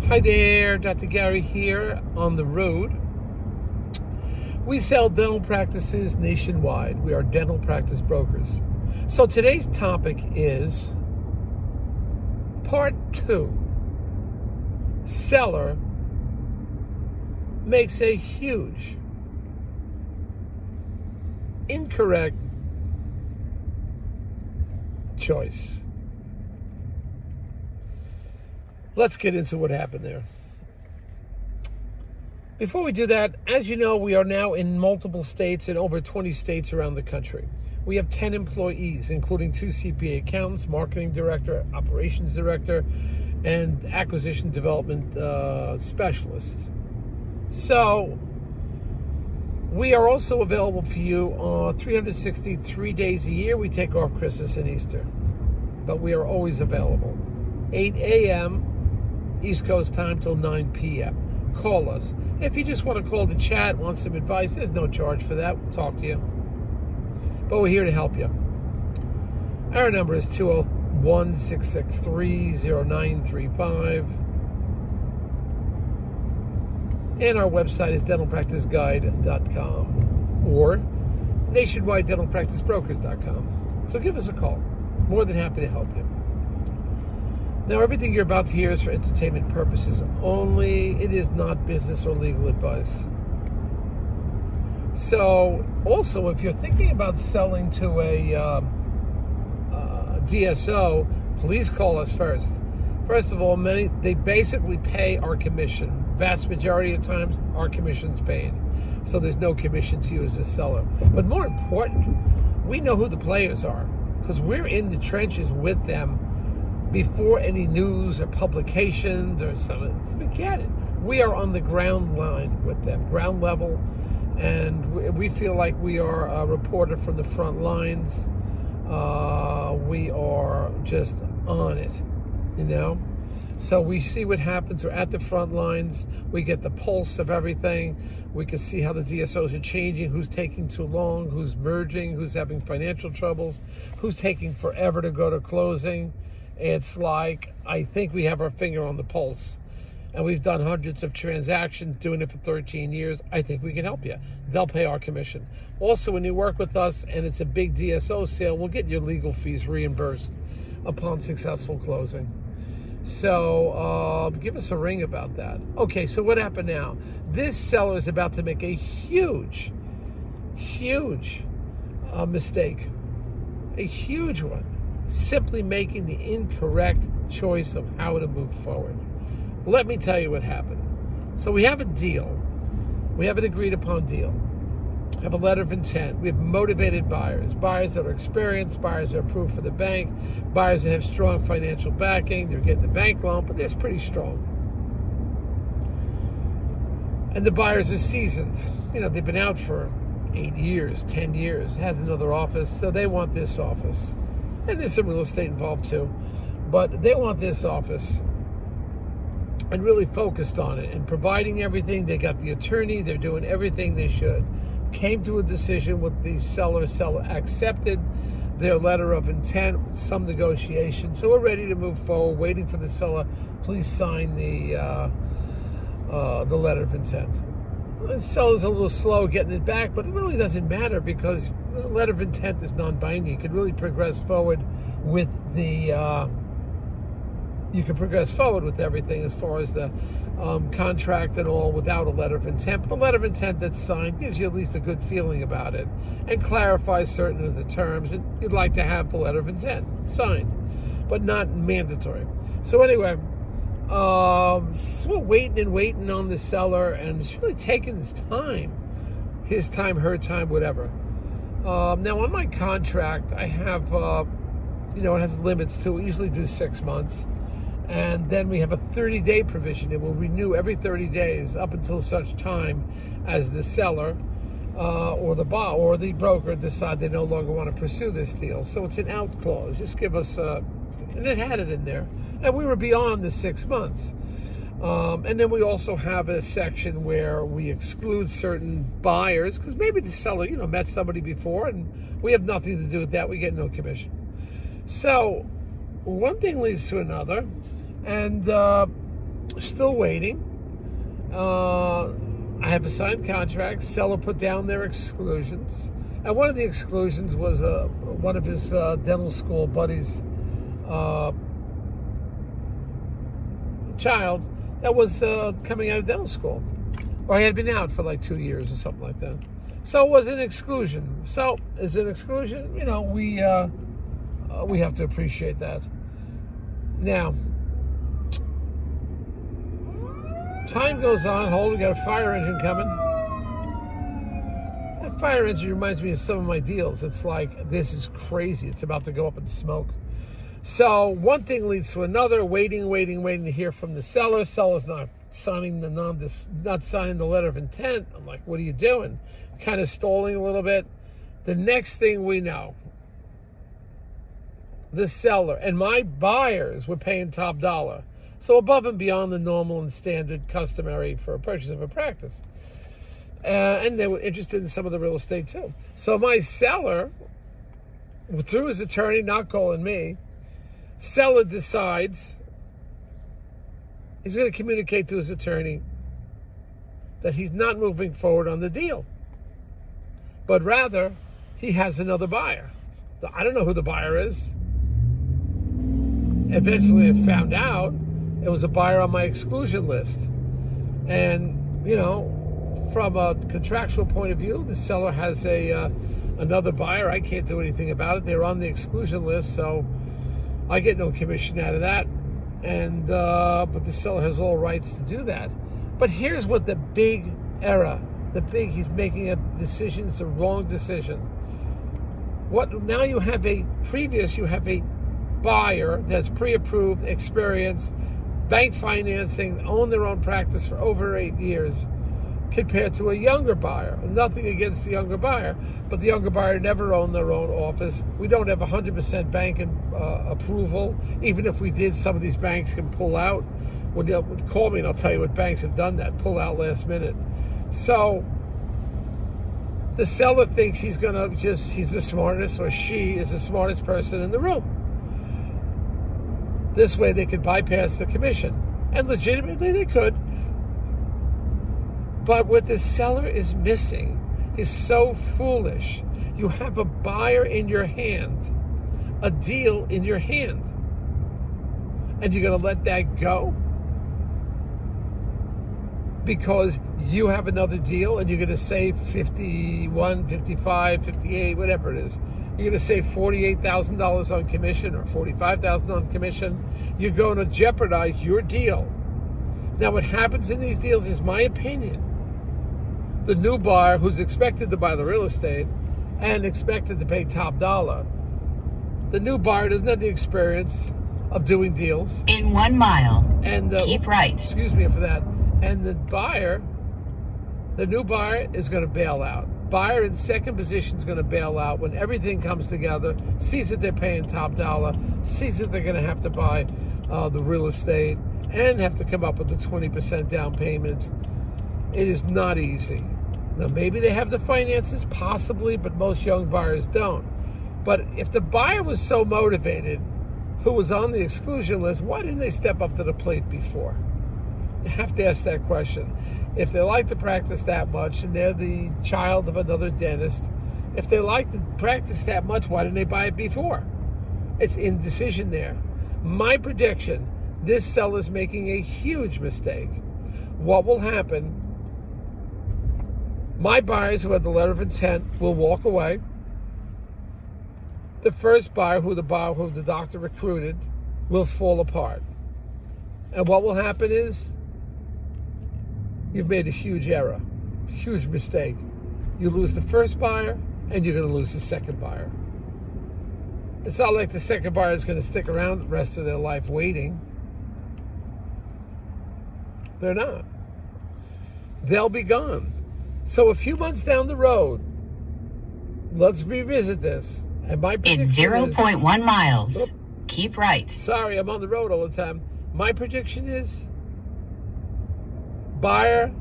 Hi there, Dr. Gary here on the road. We sell dental practices nationwide. We are dental practice brokers. So today's topic is part 2. Seller makes a huge, incorrect choice. Let's get into what happened there. Before we do that, as you know, we are now in multiple states and over 20 states around the country. We have 10 employees, including 2 CPA accountants, marketing director, operations director, and acquisition development specialist. So we are also available for you 363 days a year. We take off Christmas and Easter, but we are always available. 8 a.m. East Coast time till 9 p.m. Call us. If you just want to call to chat, want some advice, there's no charge for that. We'll talk to you. But we're here to help you. Our number is 201-663-0935. And our website is dentalpracticeguide.com or nationwidedentalpracticebrokers.com. So give us a call. More than happy to help you. Now, everything you're about to hear is for entertainment purposes only. It is not business or legal advice. So, also, if you're thinking about selling to a DSO, please call us first. First of all, they basically pay our commission. Vast majority of times, our commission's paid. So there's no commission to you as a seller. But more important, we know who the players are because we're in the trenches with them before any news or publications or something. Forget it. We are on the ground line with them, ground level, and we feel like we are a reporter from the front lines. We are just on it, you know? So we see what happens. We're at the front lines. We get the pulse of everything. We can see how the DSOs are changing, who's taking too long, who's merging, who's having financial troubles, who's taking forever to go to closing. It's like, I think we have our finger on the pulse. And we've done hundreds of transactions, doing it for 13 years. I think we can help you. They'll pay our commission. Also, when you work with us and it's a big DSO sale, we'll get your legal fees reimbursed upon successful closing. So give us a ring about that. Okay, so what happened now? This seller is about to make a huge mistake. A huge one. Simply making the incorrect choice of how to move forward. Let me tell you what happened. So we have a deal. We have an agreed upon deal. We have a letter of intent. We have motivated buyers. Buyers that are experienced, buyers that are approved for the bank, buyers that have strong financial backing. They're getting the bank loan, but they're pretty strong. And the buyers are seasoned. You know, they've been out for 8 years, 10 years, had another office, so they want this office. And there's some real estate involved too. But they want this office and really focused on it and providing everything. They got the attorney. They're doing everything they should. Came to a decision with the seller. Seller accepted their letter of intent, some negotiation. So we're ready to move forward, waiting for the seller. Please sign the letter of intent. The seller's a little slow getting it back, but it really doesn't matter because the letter of intent is non-binding. You can really progress forward with everything as far as the contract and all without a letter of intent. But a letter of intent that's signed gives you at least a good feeling about it and clarifies certain of the terms. And you'd like to have the letter of intent signed, but not mandatory. So anyway, so we're waiting on the seller, and it's really taking his time, her time, whatever. Now on my contract, I have, it has limits to. We usually do 6 months, and then we have a 30-day provision. It will renew every 30 days up until such time as the seller or the broker decide they no longer want to pursue this deal. So it's an out clause. Just give us, and it had it in there. And we were beyond the 6 months. And then we also have a section where we exclude certain buyers because maybe the seller, met somebody before, and we have nothing to do with that. We get no commission. So one thing leads to another, and Still waiting. I have a signed contract. Seller put down their exclusions. And one of the exclusions was one of his dental school buddies' child that was coming out of dental school. Or he had been out for like 2 years or something like that. So it was an exclusion. So as an exclusion, you know, we have to appreciate that. Now, time goes on. Hold, we got a fire engine coming. That fire engine reminds me of some of my deals. It's like, this is crazy. It's about to go up in smoke. So one thing leads to another. Waiting to hear from the seller. Seller's not signing the letter of intent. I'm like, what are you doing? Kind of stalling a little bit. The next thing we know, the seller and my buyers were paying top dollar. So above and beyond the normal and standard customary for a purchase of a practice. And they were interested in some of the real estate too. So my seller, through his attorney, not calling me, seller decides he's going to communicate to his attorney that he's not moving forward on the deal, but rather he has another buyer. I don't know who the buyer is. Eventually I found out it was a buyer on my exclusion list. And, you know, from a contractual point of view, the seller has another buyer. I can't do anything about it. They're on the exclusion list, so I get no commission out of that. And but the seller has all rights to do that. But here's what the big error, he's making a decision, it's a wrong decision. Now you have a buyer that's pre-approved, experienced, bank financing, owned their own practice for over 8 years, compared to a younger buyer. Nothing against the younger buyer, but the younger buyer never owned their own office. We don't have 100% bank approval. Even if we did, some of these banks can pull out. Call me and I'll tell you what banks have done that, pull out last minute. So the seller thinks he's the smartest, or she is the smartest person in the room. This way they could bypass the commission. And legitimately they could. But what the seller is missing is so foolish. You have a buyer in your hand, a deal in your hand, and you're going to let that go because you have another deal and you're going to save 51, 55, 58, whatever it is. You're going to save $48,000 on commission or $45,000 on commission. You're going to jeopardize your deal. Now, what happens in these deals is, my opinion, the new buyer who's expected to buy the real estate and expected to pay top dollar, the new buyer doesn't have the experience of doing deals. In 1 mile, and keep right. Excuse me for that. And the new buyer is going to bail out. Buyer in second position is going to bail out when everything comes together, sees that they're paying top dollar, sees that they're going to have to buy the real estate and have to come up with the 20% down payment. It is not easy. Now, maybe they have the finances, possibly, but most young buyers don't. But if the buyer was so motivated, who was on the exclusion list, why didn't they step up to the plate before? You have to ask that question. If they like to practice that much and they're the child of another dentist, if they like to practice that much, why didn't they buy it before? It's indecision there. My prediction, this seller's making a huge mistake. What will happen? My buyers who had the letter of intent will walk away. The first buyer, who the doctor recruited, will fall apart. And what will happen is, you've made a huge error, huge mistake. You lose the first buyer, and you're going to lose the second buyer. It's not like the second buyer is going to stick around the rest of their life waiting. They're not. They'll be gone. So a few months down the road, let's revisit this. And my prediction in 0.1 miles, keep right. Sorry, I'm on the road all the time. My prediction is, buyer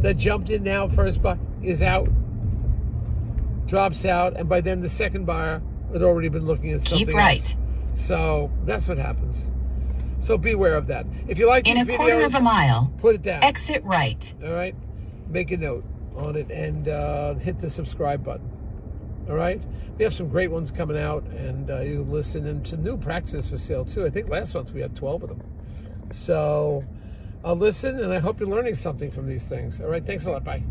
that jumped in now, first buyer, is out, drops out, and by then the second buyer had already been looking at something Keep right. else. So that's what happens. So beware of that. If you like In these a quarter videos, of a mile, put it down. exit right. All right? Make a note on it and hit the subscribe button. All right? We have some great ones coming out, and you listen and some new practices for sale too. I think last month we had 12 of them. So listen, and I hope you're learning something from these things. All right? Thanks a lot. Bye.